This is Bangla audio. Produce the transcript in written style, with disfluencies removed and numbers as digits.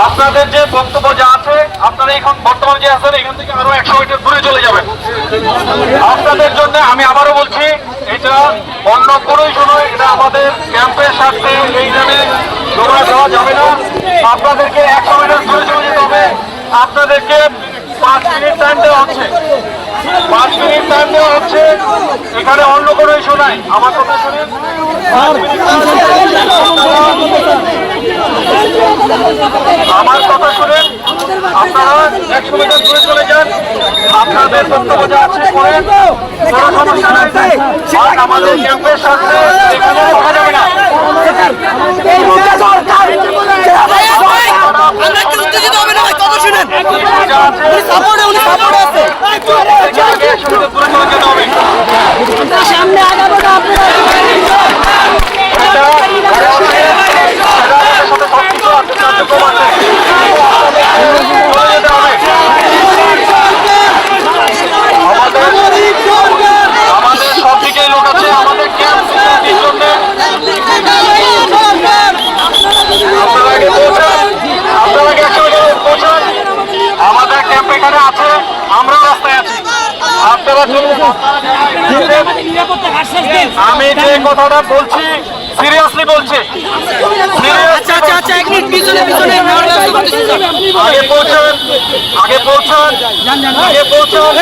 আপনাদের যে বক্তব্য যা আছে, আপনারা এখন বর্তমানে যে আছেন এখান থেকে আরো 100 মিটার দূরে চলে যাবেন। আপনাদের জন্য আমি আবারও বলছি, এটা অন্য কোনো ইস্যু নয়, এটা আমাদের ক্যাম্পের স্বার্থে এইখানে জমা দেওয়া যাবে না। আপনাদেরকে 100 মিটার দূরে চলে যেতে হবে। আপনাদেরকে 5 মিনিট টাইম দেওয়া হচ্ছে, 5 মিনিট টাইম দেওয়া হচ্ছে। এখানে অন্য কোনো ইস্যু নাই। আমার কথা শুনেন, আমার কথা শুনেন, আপনারা 100 মিটার দূরে চলে যান। আপনাদের বক্তব্য যা আছে করেন, কোনো সমস্যা নাই। আর আমাদের ক্যাম্পের সাথে এখানে করা যাবে না। সামনে আগাবো না আমাদের সব দিকে লোক আছে, আমাদের ক্যাম্প আপনারা পৌঁছান। আমাদের ক্যাম্প এখানে আছে, আমরাও রাস্তায় আছি। আপনারা আমি যে কথাটা বলছি সিরিয়াসলি বলছি, আগে পৌঁছান, আগে পৌঁছান, আগে পৌঁছান।